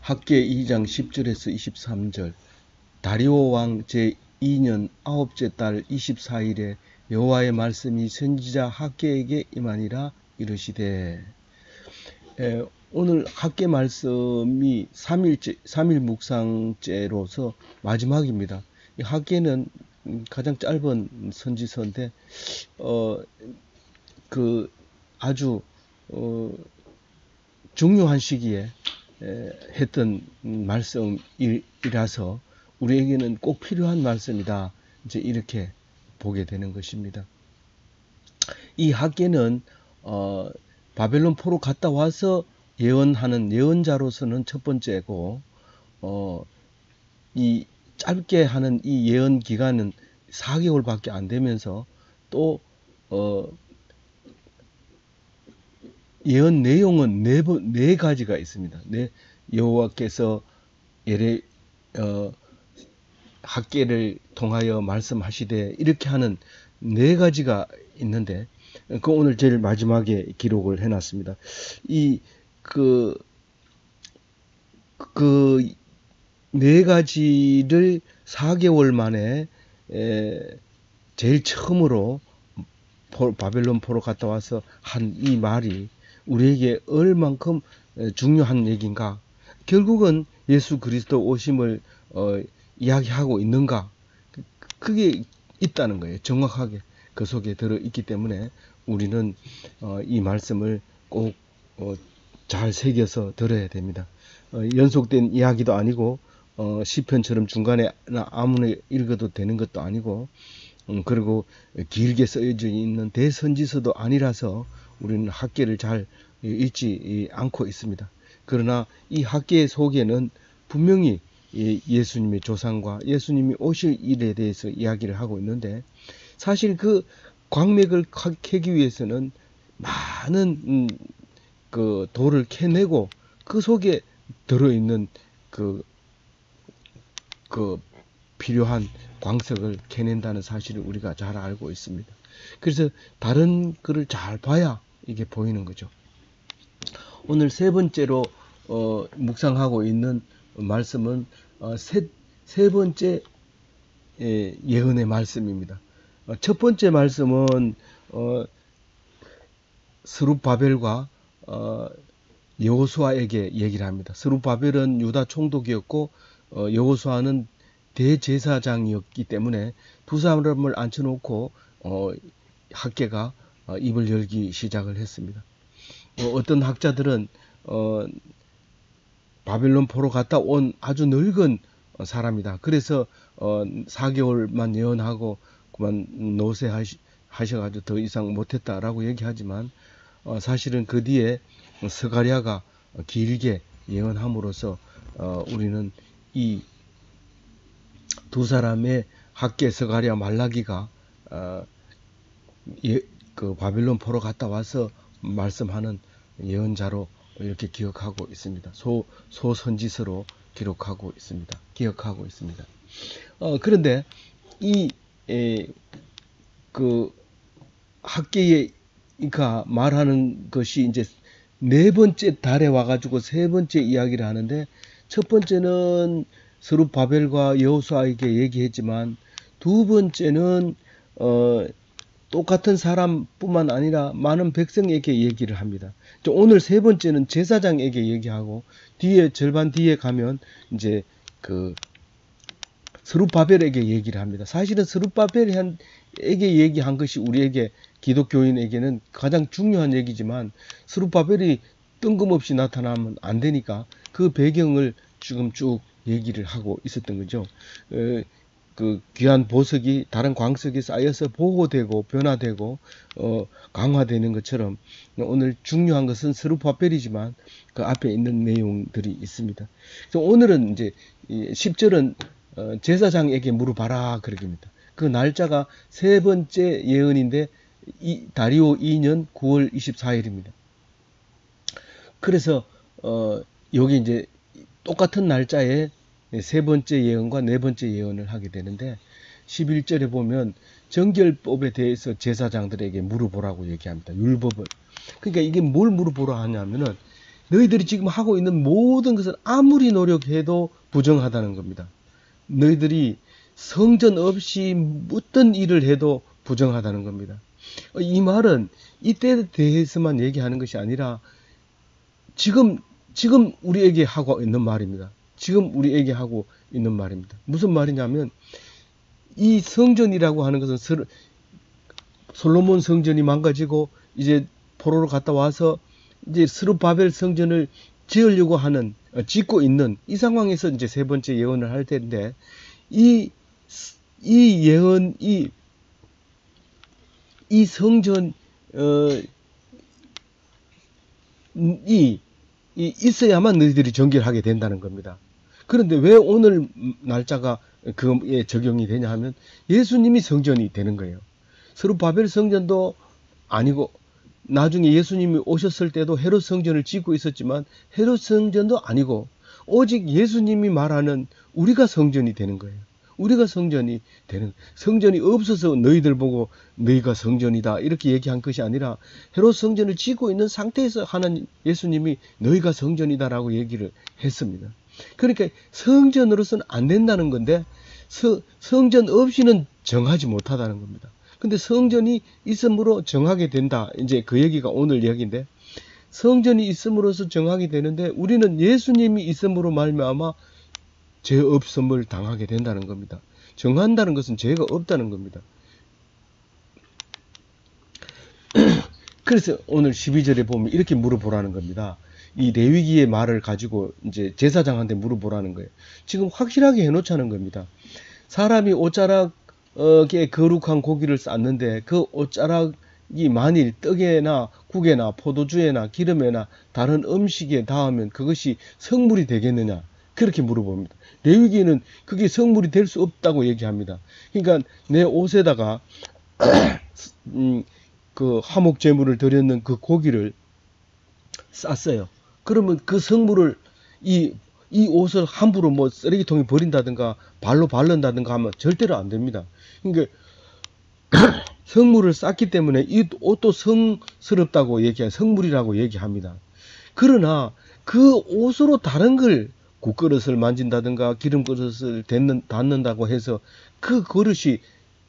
학개 2장 10절에서 23절. 다리오 왕 제2년 9째 달 24일에 여호와의 말씀이 선지자 학개에게 임하니라. 이르시되. 오늘 학개 말씀이 3일 묵상제로서 마지막입니다. 이 학개는 가장 짧은 선지서인데 아주 중요한 시기에 했던 말씀이라서 우리에게는 꼭 필요한 말씀이다. 이제 이렇게 보게 되는 것입니다. 이 학개는 바벨론 포로 갔다 와서 예언하는 예언자로서는 첫 번째고, 이 짧게 하는 이 예언 기간은 4개월밖에 안 되면서 또 예언 내용은 네 가지가 있습니다. 여호와께서 학개를 통하여 말씀하시되 이렇게 하는 네 가지가 있는데, 그 오늘 제일 마지막에 기록을 해놨습니다. 그 네 가지를 4개월 만에 제일 처음으로 바벨론 포로 갔다 와서 한 이 말이 우리에게 얼만큼 중요한 얘기인가? 결국은 예수 그리스도 오심을 이야기하고 있는가? 그게 있다는 거예요. 정확하게 그 속에 들어있기 때문에 우리는 이 말씀을 꼭 잘 새겨서 들어야 됩니다. 연속된 이야기도 아니고 시편처럼 중간에 아무나 읽어도 되는 것도 아니고, 그리고 길게 쓰여져 있는 대선지서도 아니라서 우리는 학개를 잘 읽지 않고 있습니다. 그러나 이 학개 속에는 분명히 예수님의 조상과 예수님이 오실 일에 대해서 이야기를 하고 있는데, 사실 그 광맥을 캐기 위해서는 많은 그 돌을 캐내고 그 속에 들어있는 그 필요한 광석을 캐낸다는 사실을 우리가 잘 알고 있습니다. 그래서 다른 글을 잘 봐야 이게 보이는 거죠. 오늘 세 번째로 묵상하고 있는 말씀은 세 번째 예언의 말씀입니다. 첫 번째 말씀은 스룹바벨과 여호수아에게 얘기를 합니다. 스룹바벨은 유다 총독이었고 여호수아는 대제사장이었기 때문에 두 사람을 앉혀놓고 학개가 입을 열기 시작을 했습니다. 어떤 학자들은 바벨론 포로 갔다 온 아주 늙은 사람이다. 그래서 4개월만 예언하고 그만 노쇠하셔가지고 더 이상 못했다라고 얘기하지만, 사실은 그 뒤에 스가랴가 길게 예언함으로써 우리는 이 두 사람의 학개, 스가랴, 말라기가 그 바벨론 포로 갔다 와서 말씀하는 예언자로 이렇게 기억하고 있습니다. 소선지서로 기록하고 있습니다. 기억하고 있습니다. 그런데 그 학개가 말하는 것이 이제 네 번째 달에 와가지고 세 번째 이야기를 하는데, 첫 번째는 스룹바벨과 여호수아에게 얘기했지만 두 번째는 똑같은 사람뿐만 아니라 많은 백성에게 얘기를 합니다. 오늘 세 번째는 제사장에게 얘기하고, 절반 뒤에 가면 이제 그 스룹바벨에게 얘기를 합니다. 사실은 스룹바벨에게 얘기한 것이 우리에게, 기독교인에게는 가장 중요한 얘기지만, 스룹바벨이 뜬금없이 나타나면 안 되니까 그 배경을 지금 쭉 얘기를 하고 있었던 거죠. 그 귀한 보석이 다른 광석에 쌓여서 보호되고 변화되고 강화되는 것처럼, 오늘 중요한 것은 스룹바벨이지만 그 앞에 있는 내용들이 있습니다. 그래서 오늘은 이제 10절은 제사장에게 물어봐라 그럽니다. 그 날짜가 세 번째 예언인데 다리오 2년 9월 24일입니다. 그래서 여기 이제 똑같은 날짜에 세 번째 예언과 네 번째 예언을 하게 되는데, 11절에 보면 정결법에 대해서 제사장들에게 물어보라고 얘기합니다. 율법을. 그러니까 이게 뭘 물어보라 하냐면은, 너희들이 지금 하고 있는 모든 것은 아무리 노력해도 부정하다는 겁니다. 너희들이 성전 없이 어떤 일을 해도 부정하다는 겁니다. 이 말은 이때에 대해서만 얘기하는 것이 아니라 지금 우리에게 하고 있는 말입니다. 지금 우리에게 하고 있는 말입니다. 무슨 말이냐면 이 성전이라고 하는 것은 솔로몬 성전이 망가지고 이제 포로로 갔다 와서 이제 스룹바벨 성전을 지으려고 하는 짓고 있는 이 상황에서 이제 세 번째 예언을 할 텐데 이 예언 이 성전 이 있어야만 너희들이 정결하게 된다는 겁니다. 그런데 왜 오늘 날짜가 그에 적용이 되냐 하면 예수님이 성전이 되는 거예요. 스룹바벨 성전도 아니고 나중에 예수님이 오셨을 때도 헤롯 성전을 짓고 있었지만 헤롯 성전도 아니고 오직 예수님이 말하는 우리가 성전이 되는 거예요. 우리가 성전이 되는, 성전이 없어서 너희들 보고 너희가 성전이다 이렇게 얘기한 것이 아니라 헤롯 성전을 짓고 있는 상태에서 하는 예수님이 너희가 성전이다라고 얘기를 했습니다. 그러니까 성전으로서는 안 된다는 건데 성전 없이는 정하지 못하다는 겁니다. 근데 성전이 있음으로 정하게 된다. 이제 그 얘기가 오늘 얘기인데 성전이 있음으로써 정하게 되는데 우리는 예수님이 있음으로 말미암아 죄 없음을 당하게 된다는 겁니다. 정한다는 것은 죄가 없다는 겁니다. 그래서 오늘 12절에 보면 이렇게 물어보라는 겁니다. 이 레위기의 말을 가지고 이제 제사장한테 물어보라는 거예요. 지금 확실하게 해놓자는 겁니다. 사람이 옷자락에 거룩한 고기를 쌌는데 그 옷자락이 만일 떡에나 국에나 포도주에나 기름에나 다른 음식에 닿으면 그것이 성물이 되겠느냐? 그렇게 물어봅니다. 레위기는 그게 성물이 될 수 없다고 얘기합니다. 그러니까 내 옷에다가 그 화목 제물을 드렸는 그 고기를 쌌어요. 그러면 그 성물을 이 옷을 함부로 뭐 쓰레기통에 버린다든가 발로 바른다든가 하면 절대로 안 됩니다. 그러니까 성물을 쌌기 때문에 이 옷도 성스럽다고 성물이라고 얘기합니다. 그러나 그 옷으로 다른 걸 국그릇을 만진다든가 기름그릇을 닿는다고 해서 그 그릇이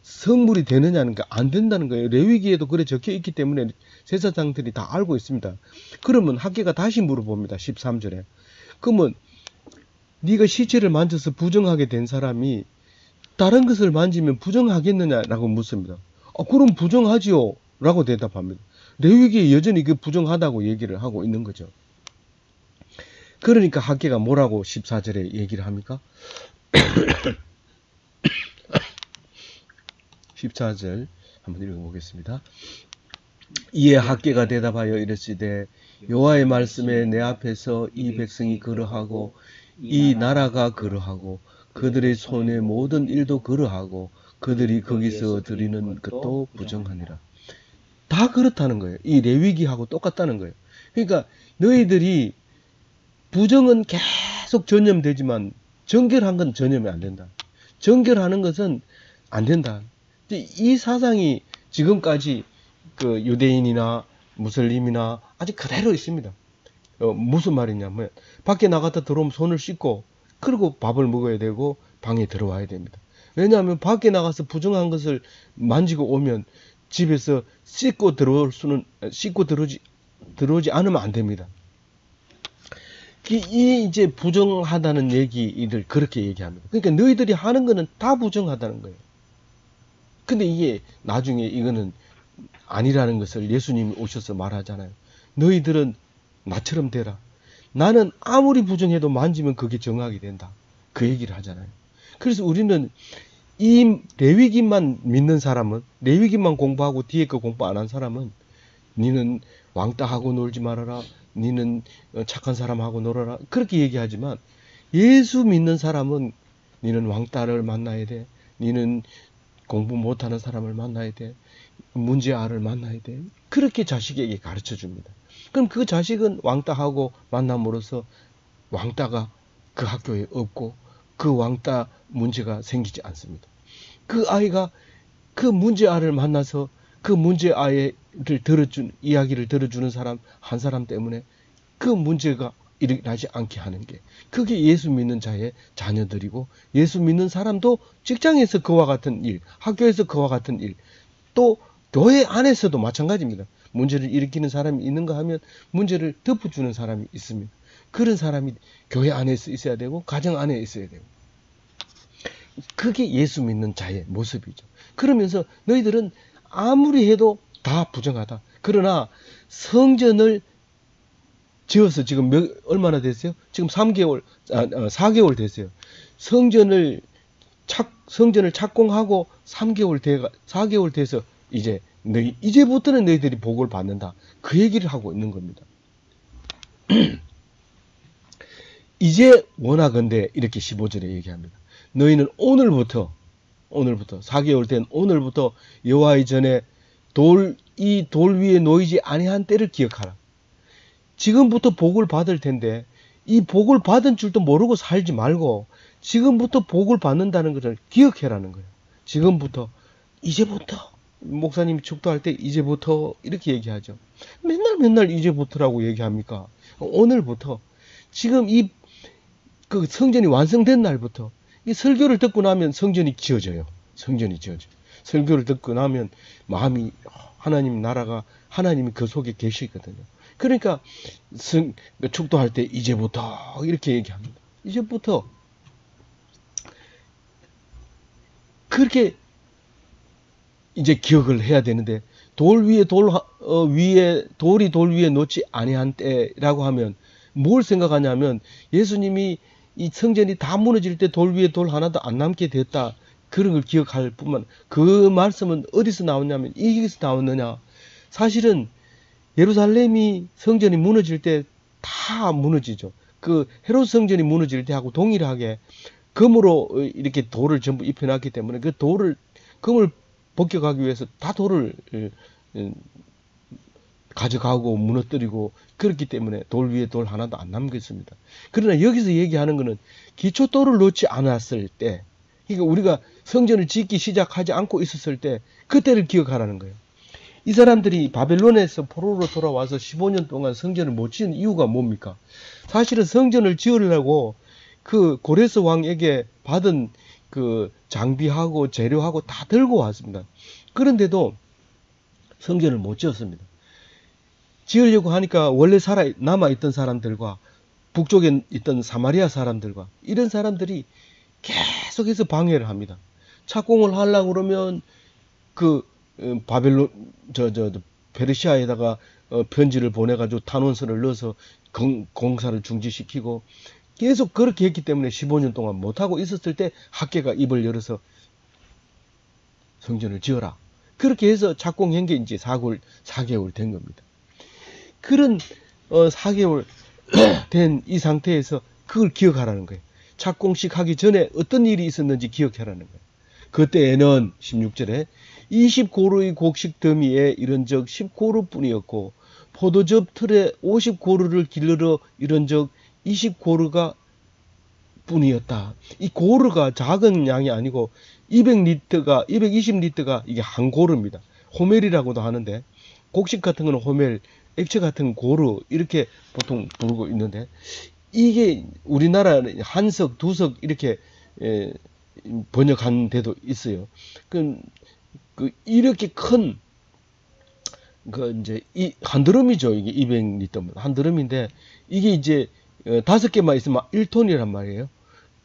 성물이 되느냐는 게 안 된다는 거예요. 레위기에도 그래 적혀 있기 때문에 제사장들이 다 알고 있습니다. 그러면 학계가 다시 물어봅니다. 13절에. 그러면 네가 시체를 만져서 부정하게 된 사람이 다른 것을 만지면 부정하겠느냐라고 묻습니다. 그럼 부정하지요 라고 대답합니다. 레위기에 여전히 그 부정하다고 얘기를 하고 있는 거죠. 그러니까 학계가 뭐라고 14절에 얘기를 합니까? 14절 한번 읽어보겠습니다. 이에 학계가 대답하여 이르시되 여호와의 말씀에 내 앞에서 이 백성이 그러하고 이 나라가 그러하고 그들의 손의 모든 일도 그러하고 그들이 거기서 드리는 것도 부정하니라. 다 그렇다는 거예요. 이 레위기하고 똑같다는 거예요. 그러니까 너희들이 부정은 계속 전염되지만 정결한 건 전염이 안 된다. 정결하는 것은 안 된다. 이 사상이 지금까지 그 유대인이나 무슬림이나 아직 그대로 있습니다. 무슨 말이냐면 밖에 나갔다 들어오면 손을 씻고 그리고 밥을 먹어야 되고 방에 들어와야 됩니다. 왜냐하면 밖에 나가서 부정한 것을 만지고 오면 집에서 씻고 들어오지 않으면 안 됩니다. 이 이제 부정하다는 얘기를 그렇게 얘기합니다. 그러니까 너희들이 하는 거는 다 부정하다는 거예요. 근데 이게 나중에 이거는 아니라는 것을 예수님이 오셔서 말하잖아요. 너희들은 나처럼 되라. 나는 아무리 부정해도 만지면 그게 정하게 된다. 그 얘기를 하잖아요. 그래서 우리는 이 레위기만 믿는 사람은, 레위기만 공부하고 뒤에 거 공부 안 한 사람은 니는 왕따하고 놀지 말아라. 니는 착한 사람하고 놀아라. 그렇게 얘기하지만 예수 믿는 사람은 니는 왕따를 만나야 돼. 니는 공부 못하는 사람을 만나야 돼. 문제아를 만나야 돼. 그렇게 자식에게 가르쳐 줍니다. 그럼 그 자식은 왕따하고 만남으로써 왕따가 그 학교에 없고 그 왕따 문제가 생기지 않습니다. 그 아이가 그 문제아를 만나서 그 문제아를 이야기를 들어주는 사람 한 사람 때문에 그 문제가 일어나지 않게 하는 게, 그게 예수 믿는 자의 자녀들이고, 예수 믿는 사람도 직장에서 그와 같은 일, 학교에서 그와 같은 일, 또 교회 안에서도 마찬가지입니다. 문제를 일으키는 사람이 있는가 하면 문제를 덮어주는 사람이 있습니다. 그런 사람이 교회 안에서 있어야 되고 가정 안에 있어야 되고, 그게 예수 믿는 자의 모습이죠. 그러면서 너희들은 아무리 해도 다 부정하다. 그러나 성전을 지어서 지금 얼마나 됐어요? 지금 4개월 됐어요. 성전을 착공하고 4개월 돼서 이제부터는 너희들이 복을 받는다. 그 얘기를 하고 있는 겁니다. 이제 원하건대 이렇게 15절에 얘기합니다. 너희는 오늘부터 4개월 된 오늘부터 여호와의 전에 이 돌 위에 놓이지 아니한 때를 기억하라. 지금부터 복을 받을 텐데 이 복을 받은 줄도 모르고 살지 말고 지금부터 복을 받는다는 것을 기억해라는 거예요. 지금부터, 이제부터. 목사님이 축도할 때 이제부터 이렇게 얘기하죠. 맨날 이제부터라고 얘기합니까? 오늘부터, 지금 그 성전이 완성된 날부터, 이 설교를 듣고 나면 성전이 지어져요. 설교를 듣고 나면 마음이, 하나님 나라가, 하나님이 그 속에 계시거든요. 그러니까 축도할 때 이제부터 이렇게 얘기합니다. 이제부터 그렇게 이제 기억을 해야 되는데, 돌이 돌 위에 놓지 아니한 때라고 하면 뭘 생각하냐면, 예수님이 이 성전이 다 무너질 때 돌 위에 돌 하나도 안 남게 됐다, 그런 걸 기억할 뿐만, 그 말씀은 어디서 나오냐면, 여기서 나오느냐. 사실은 예루살렘이 성전이 무너질 때 다 무너지죠. 그 헤롯 성전이 무너질 때하고 동일하게 금으로 이렇게 돌을 전부 입혀놨기 때문에 그 금을 벗겨가기 위해서 다 돌을 가져가고 무너뜨리고 그렇기 때문에 돌 위에 돌 하나도 안 남겼습니다. 그러나 여기서 얘기하는 것은 기초돌을 놓지 않았을 때, 그러니까 우리가 성전을 짓기 시작하지 않고 있었을 때 그때를 기억하라는 거예요. 이 사람들이 바벨론에서 포로로 돌아와서 15년 동안 성전을 못 지은 이유가 뭡니까? 사실은 성전을 지으려고 그 고레스 왕에게 받은 그 장비하고 재료하고 다 들고 왔습니다. 그런데도 성전을 못 지었습니다. 지으려고 하니까 원래 남아있던 사람들과 북쪽에 있던 사마리아 사람들과 이런 사람들이 계속해서 방해를 합니다. 착공을 하려고 그러면 페르시아에다가 편지를 보내가지고 탄원서를 넣어서 공사를 중지시키고 계속 그렇게 했기 때문에 15년 동안 못하고 있었을 때 학계가 입을 열어서 성전을 지어라. 그렇게 해서 착공한 게 이제 4개월 된 겁니다. 그런 4개월 된 이 상태에서 그걸 기억하라는 거예요. 착공식 하기 전에 어떤 일이 있었는지 기억하라는 거예요. 그때에는 16절에 20고루의 곡식 더미에 이른적 10고루뿐이었고 포도즙 틀에 50고루를 길러 이른적 20고루가 뿐이었다. 이 고루가 작은 양이 아니고 220리터가 이게 한 고루입니다. 호멜이라고도 하는데, 곡식 같은 거는 호멜, 액체 같은 고루 이렇게 보통 부르고 있는데, 이게 우리나라는 한석, 두석 이렇게 번역한 데도 있어요. 이렇게 큰 이제 한 드럼이죠. 이게 200리터면 한 드럼인데, 이게 이제 5개만 있으면 1톤이란 말이에요.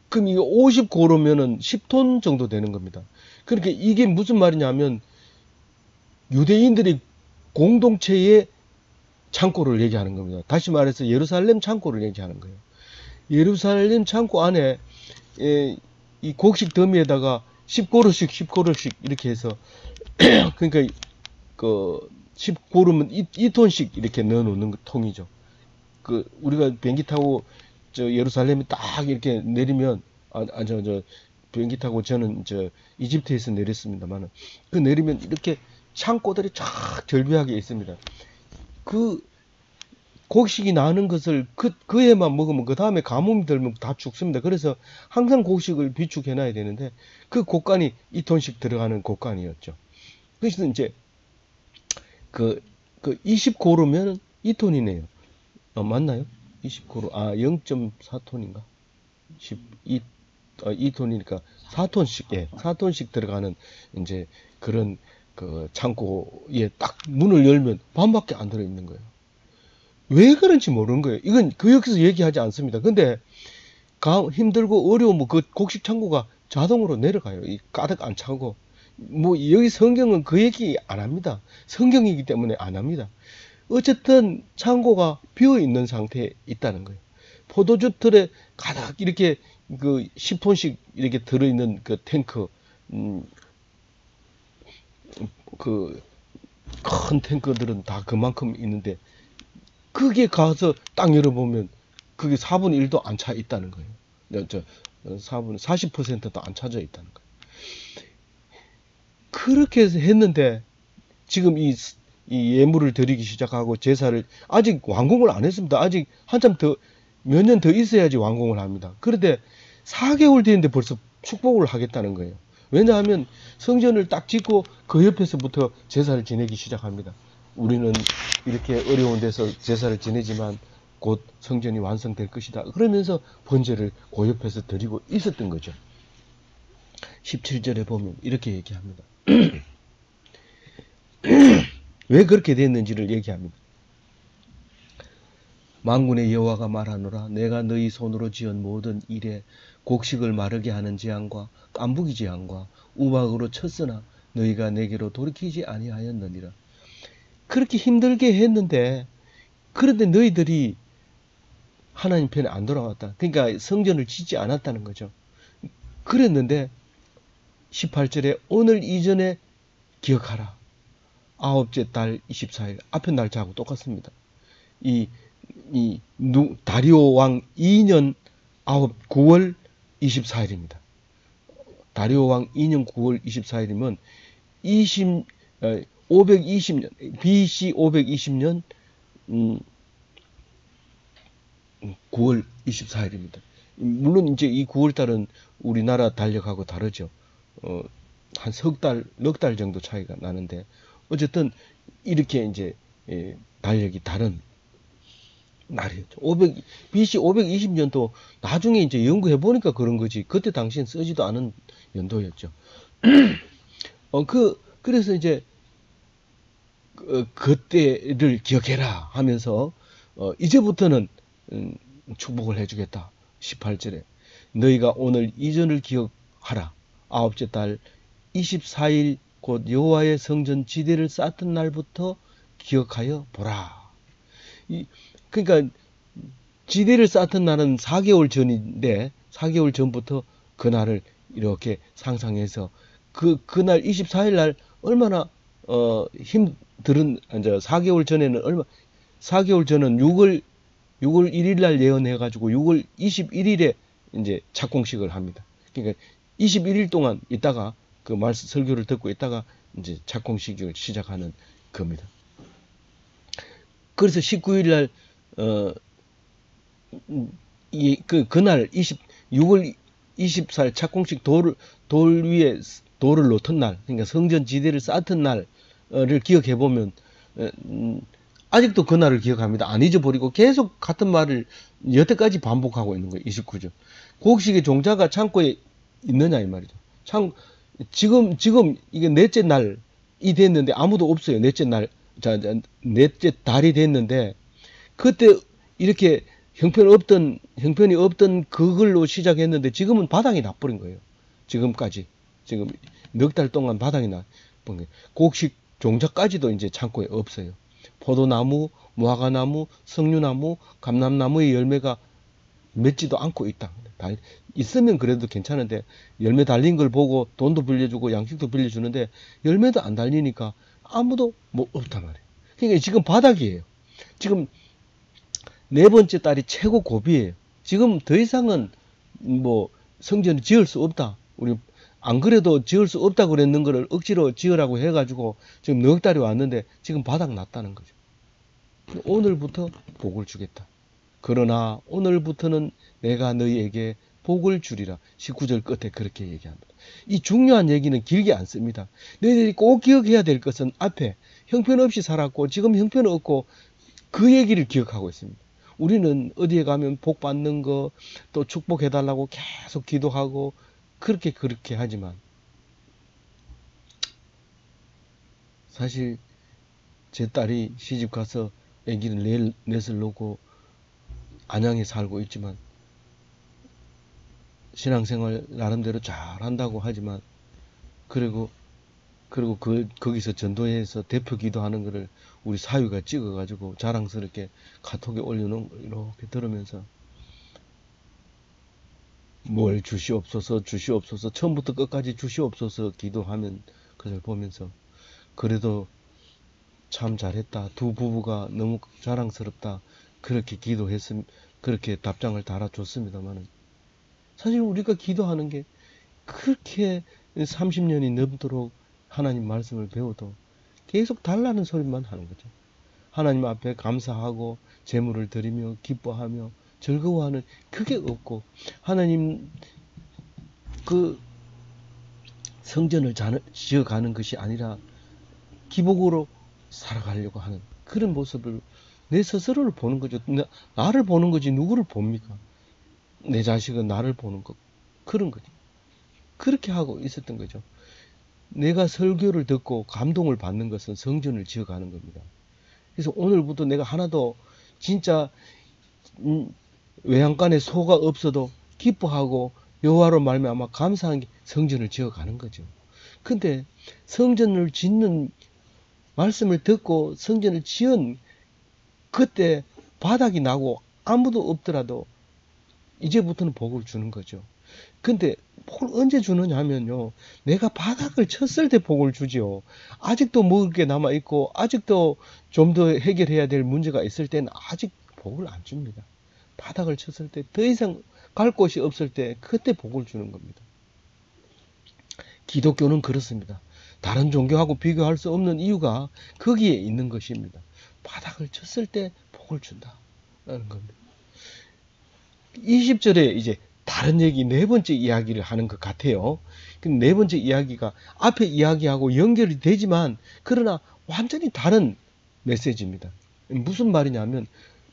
그럼 이게 50고로면은 10톤 정도 되는 겁니다. 그러니까 이게 무슨 말이냐면, 유대인들이 공동체의 창고를 얘기하는 겁니다. 다시 말해서 예루살렘 창고를 얘기하는 거예요. 예루살렘 창고 안에 이 곡식 더미에다가 10고루씩 이렇게 해서 그러니까 10고루면 2톤씩 이렇게 넣어 놓는 통이죠. 우리가 비행기 타고 예루살렘에 딱 이렇게 내리면, 비행기 타고 저는 이집트에서 내렸습니다만, 그 내리면 이렇게 창고들이 쫙 절비하게 있습니다. 그 곡식이 나는 것을 그 해만 먹으면 그 다음에 가뭄이 들면 다 죽습니다. 그래서 항상 곡식을 비축해 놔야 되는데, 그 곡간이 2톤씩 들어가는 곡간이었죠. 그래서 이제 20고루면 2톤이네요. 맞나요? 29로, 0.4톤인가? 2톤이니까 4톤씩, 예, 4톤씩 들어가는, 이제, 그런, 그, 창고에 딱 문을 열면 반밖에 안 들어있는 거예요. 왜 그런지 모르는 거예요. 이건 그 여기서 얘기하지 않습니다. 근데, 힘들고 어려우면 그 곡식 창고가 자동으로 내려가요. 가득 안 차고. 뭐, 여기 성경은 그 얘기 안 합니다. 성경이기 때문에 안 합니다. 어쨌든 창고가 비어 있는 상태에 있다는 거예요. 포도주 틀에 가득 이렇게 그 10톤씩 이렇게 들어있는 그 탱크, 그 큰 탱크들은 다 그만큼 있는데, 그게 가서 딱 열어보면 그게 4분의 1도 안 차 있다는 거예요. 40%도 안 차져 있다는 거예요. 그렇게 해서 했는데, 지금 이 예물을 드리기 시작하고 제사를 아직 완공을 안 했습니다. 아직 한참 더 몇 년 더 있어야지 완공을 합니다. 그런데 4개월 됐는데 벌써 축복을 하겠다는 거예요. 왜냐하면 성전을 딱 짓고 그 옆에서부터 제사를 지내기 시작합니다. 우리는 이렇게 어려운 데서 제사를 지내지만 곧 성전이 완성될 것이다. 그러면서 번제를 그 옆에서 드리고 있었던 거죠. 17절에 보면 이렇게 얘기합니다. 왜 그렇게 됐는지를 얘기합니다. 만군의 여호와가 말하노라. 내가 너희 손으로 지은 모든 일에 곡식을 마르게 하는 재앙과 깐부기 재앙과 우박으로 쳤으나 너희가 내게로 돌이키지 아니하였느니라. 그렇게 힘들게 했는데, 그런데 너희들이 하나님 편에 안 돌아왔다. 그러니까 성전을 짓지 않았다는 거죠. 그랬는데 18절에 오늘 이전에 기억하라. 아홉째 달 24일. 앞에 날짜하고 똑같습니다. 다리오 왕 2년 9월 24일입니다. 다리오 왕 2년 9월 24일이면 520년, BC 520년 9월 24일입니다. 물론 이제 이 9월달은 우리나라 달력하고 다르죠. 한 넉 달 정도 차이가 나는데, 어쨌든 이렇게 이제 달력이 다른 날이었죠. BC 520년도 나중에 이제 연구해 보니까 그런 거지. 그때 당시엔 쓰지도 않은 연도였죠. 그래서 이제 그때를 기억해라 하면서 이제부터는 축복을 해주겠다. 18절에 너희가 오늘 이전을 기억하라. 아홉째 달 24일 곧 여호와의 성전 지대를 쌓던 날부터 기억하여 보라. 그러니까 지대를 쌓던 날은 4개월 전인데 4개월 전부터 그날을 이렇게 상상해서 그날 24일 날 얼마나 힘들은 이제 4개월 전에는 4개월 전은 6월 1일 날 예언해 가지고 6월 21일에 이제 착공식을 합니다. 그러니까 21일 동안 있다가 그 말씀 설교를 듣고 있다가 이제 착공식을 시작하는 겁니다. 그래서 19일 날 그날 6월 24일 착공식 돌 위에 돌을 놓던 날, 그러니까 성전 지대를 쌓던 날을 기억해 보면 아직도 그날을 기억합니다. 안 잊어버리고 계속 같은 말을 여태까지 반복하고 있는 거예요. 29절. 곡식의 종자가 창고에 있느냐 이 말이죠. 지금 이게 넷째 날이 됐는데 아무도 없어요. 넷째 달이 됐는데, 그때 이렇게 형편이 없던 그걸로 시작했는데 지금은 바닥이 나버린 거예요. 지금 넉 달 동안 바닥이 나버린 거예요. 곡식 종자까지도 이제 창고에 없어요. 포도나무, 무화과나무, 석류나무, 감람나무의 열매가 맺지도 않고 있다. 있으면 그래도 괜찮은데 열매 달린 걸 보고 돈도 빌려주고 양식도 빌려주는데 열매도 안 달리니까 아무도 없단 말이에요. 그러니까 지금 바닥이에요. 지금 네 번째 달이 최고 고비예요. 지금 더 이상은 뭐 성전을 지을 수 없다. 우리 안 그래도 지을 수 없다고 그랬는 거를 억지로 지으라고 해가지고 지금 넉 달이 왔는데 지금 바닥 났다는 거죠. 오늘부터 복을 주겠다. 그러나 오늘부터는 내가 너희에게 복을 주리라. 19절 끝에 그렇게 얘기합니다. 이 중요한 얘기는 길게 안 씁니다. 너희들이 꼭 기억해야 될 것은 앞에 형편없이 살았고 지금 형편 없고 그 얘기를 기억하고 있습니다. 우리는 어디에 가면 복 받는 거, 또 축복해달라고 계속 기도하고, 그렇게 하지만, 사실, 제 딸이 시집 가서 아기를 넷을 놓고 안양에 살고 있지만, 신앙생활 나름대로 잘 한다고 하지만, 그리고 거기서 전도회에서 대표 기도하는 거를 우리 사위가 찍어가지고 자랑스럽게 카톡에 올려놓은 걸 이렇게 들으면서, 뭘 주시옵소서 처음부터 끝까지 주시옵소서 기도하면 그걸 보면서, 그래도 참 잘했다, 두 부부가 너무 자랑스럽다, 그렇게 기도했음, 그렇게 답장을 달아줬습니다만은, 사실 우리가 기도하는 게 그렇게 30년이 넘도록 하나님 말씀을 배워도 계속 달라는 소리만 하는 거죠. 하나님 앞에 감사하고 제물을 드리며 기뻐하며 즐거워하는 그게 없고, 하나님 그 성전을 지어가는 것이 아니라 기복으로 살아가려고 하는 그런 모습을 내 스스로를 보는 거죠. 나를 보는 거지 누구를 봅니까? 내 자식은 나를 보는 거, 그런 거죠. 그렇게 하고 있었던 거죠. 내가 설교를 듣고 감동을 받는 것은 성전을 지어가는 겁니다. 그래서 오늘부터 내가 하나도 진짜 외양간에 소가 없어도 기뻐하고 여호와로 말미암아 감사한 게 성전을 지어가는 거죠. 근데 성전을 짓는 말씀을 듣고 성전을 지은 그때 바닥이 나고 아무도 없더라도 이제부터는 복을 주는 거죠. 근데 복을 언제 주느냐 하면요, 내가 바닥을 쳤을 때 복을 주지요. 아직도 먹을 게 남아있고 아직도 좀 더 해결해야 될 문제가 있을 때는 아직 복을 안 줍니다. 바닥을 쳤을 때, 더 이상 갈 곳이 없을 때, 그때 복을 주는 겁니다. 기독교는 그렇습니다. 다른 종교하고 비교할 수 없는 이유가 거기에 있는 것입니다. 바닥을 쳤을 때 복을 준다라는 겁니다. 20절에 이제 다른 얘기, 네 번째 이야기를 하는 것 같아요. 네 번째 이야기가 앞에 이야기하고 연결이 되지만, 그러나 완전히 다른 메시지입니다. 무슨 말이냐면,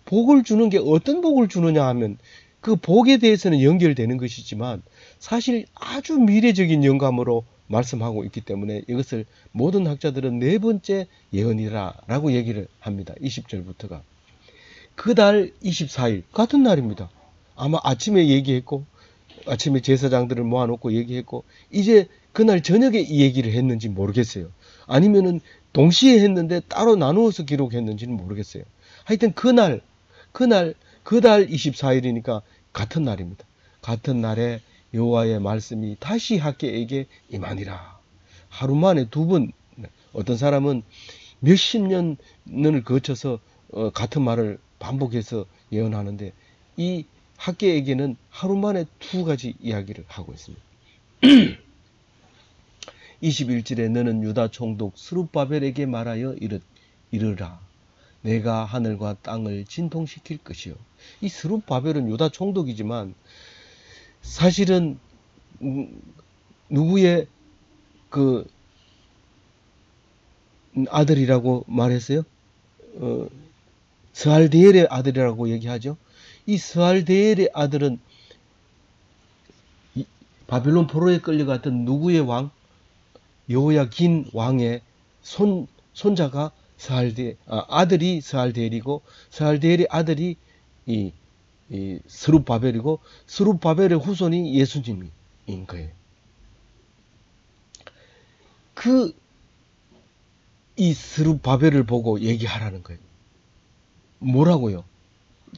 복을 주는 게 어떤 복을 주느냐 하면, 그 복에 대해서는 연결되는 것이지만, 사실 아주 미래적인 영감으로 말씀하고 있기 때문에 이것을 모든 학자들은 네 번째 예언이라 라고 얘기를 합니다. 20절부터가. 그 달 24일, 같은 날입니다. 아마 아침에 얘기했고, 아침에 제사장들을 모아놓고 얘기했고, 이제 그날 저녁에 이 얘기를 했는지 모르겠어요. 아니면은 동시에 했는데 따로 나누어서 기록했는지는 모르겠어요. 하여튼 그 달 24일이니까 같은 날입니다. 같은 날에 여호와의 말씀이 다시 학개에게 임하니라. 하루 만에 두 번, 어떤 사람은 몇십 년을 거쳐서 같은 말을 반복해서 예언하는데, 이 학개에게는 하루 만에 두 가지 이야기를 하고 있습니다. 21절에 너는 유다 총독 스룹바벨에게 말하여 이르라. 내가 하늘과 땅을 진동시킬 것이요. 이 스룹바벨은 유다 총독이지만 사실은 누구의 그 아들이라고 말했어요? 스알디엘의 아들이라고 얘기하죠. 이 스알디엘의 아들은 바빌론 포로에 끌려갔던 누구의 왕? 여호야긴 왕의 손자가 아들이 스알디엘이고, 스알디엘의 아들이 이 스룹바벨이고, 스룹바벨의 후손이 예수님인 거예요. 이 스룹바벨을 보고 얘기하라는 거예요. 뭐라고요?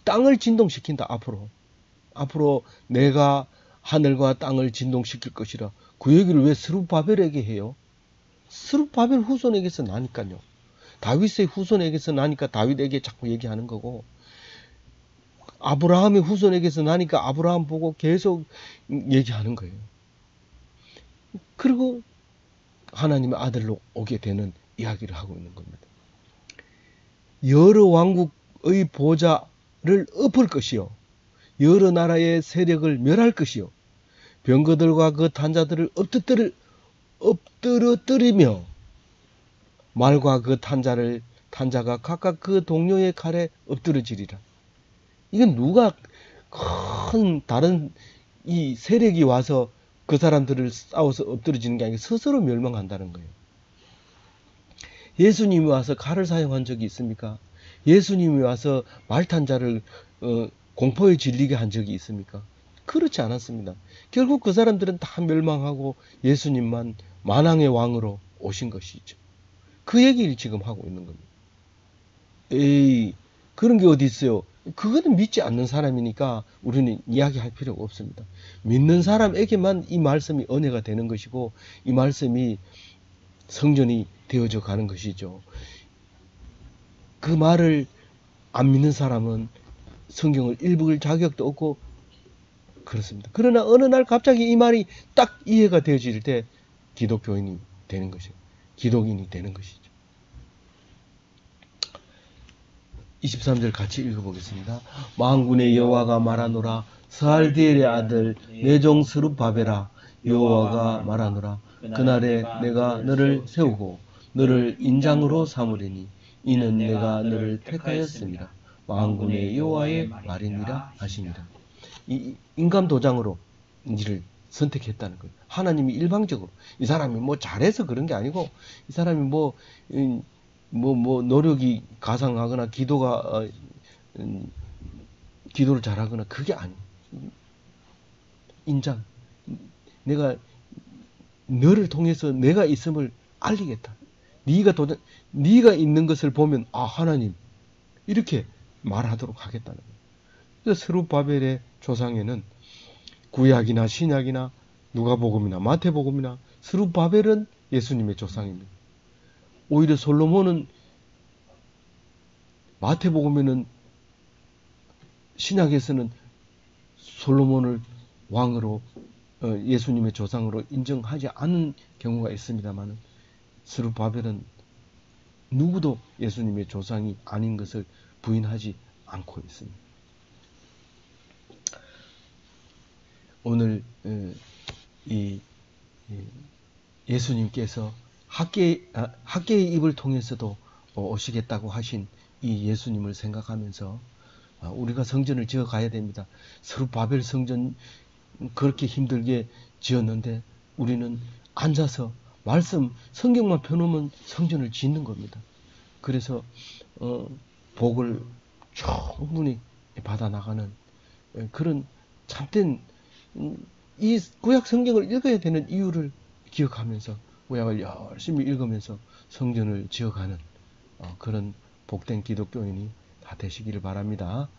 땅을 진동시킨다. 앞으로 내가 하늘과 땅을 진동시킬 것이라. 그 얘기를 왜 스룹바벨에게 해요? 스룹바벨 후손에게서 나니까요. 다윗의 후손에게서 나니까 다윗에게 자꾸 얘기하는 거고, 아브라함의 후손에게서 나니까 아브라함 보고 계속 얘기하는 거예요. 그리고 하나님의 아들로 오게 되는 이야기를 하고 있는 겁니다. 여러 왕국의 보좌를 엎을 것이요, 여러 나라의 세력을 멸할 것이요, 병거들과 그 탄자들을 엎드러뜨리며 말과 그 탄자가 각각 그 동료의 칼에 엎드러지리라. 이건 누가 큰 다른 이 세력이 와서 그 사람들을 싸워서 엎드러지는 게 아니고 스스로 멸망한다는 거예요. 예수님이 와서 칼을 사용한 적이 있습니까? 예수님이 와서 말탄자를 공포에 질리게 한 적이 있습니까? 그렇지 않았습니다. 결국 그 사람들은 다 멸망하고 예수님만 만왕의 왕으로 오신 것이죠. 그 얘기를 지금 하고 있는 겁니다. 에이, 그런 게 어디 있어요? 그거는 믿지 않는 사람이니까 우리는 이야기할 필요가 없습니다. 믿는 사람에게만 이 말씀이 은혜가 되는 것이고 이 말씀이 성전이 되어져 가는 것이죠. 그 말을 안 믿는 사람은 성경을 읽을 자격도 없고 그렇습니다. 그러나 어느 날 갑자기 이 말이 딱 이해가 되어질 때 기독교인이 되는 것이죠. 기독인이 되는 것이죠. 23절 같이 읽어보겠습니다. 만군의 여호와가 말하노라. 스알디엘의 아들 내 종 스룹바벨아, 여호와가 말하노라. 그날에 내가 너를 세우고 너를 인장으로 삼으리니 이는 내가 너를 택하였습니다. 만군의 여호와의 말이니라 하시니라. 이 인간 도장으로 이를 선택했다는 거예요. 하나님이 일방적으로 이 사람이 뭐 잘해서 그런 게 아니고 이 사람이 뭐 노력이 가상하거나 기도를 잘하거나 그게 아니에요. 인장. 내가 너를 통해서 내가 있음을 알리겠다. 네가 있는 것을 보면 아 하나님 이렇게 말하도록 하겠다는 거예요. 그래서 스룹바벨의 조상에는 구약이나 신약이나 누가복음이나 마태복음이나 스룹바벨은 예수님의 조상입니다. 오히려 솔로몬은 마태복음에는 신약에서는 솔로몬을 왕으로 예수님의 조상으로 인정하지 않은 경우가 있습니다만 스룹바벨은 누구도 예수님의 조상이 아닌 것을 부인하지 않고 있습니다. 오늘 예수님께서 학개의 입을 통해서도 오시겠다고 하신 이 예수님을 생각하면서 우리가 성전을 지어 가야 됩니다. 스룹바벨 성전 그렇게 힘들게 지었는데 우리는 앉아서 성경만 펴놓으면 성전을 짓는 겁니다. 그래서 복을 충분히 받아 나가는 그런 참된 이 구약 성경을 읽어야 되는 이유를 기억하면서 구약을 열심히 읽으면서 성전을 지어가는 그런 복된 기독교인이 다 되시기를 바랍니다.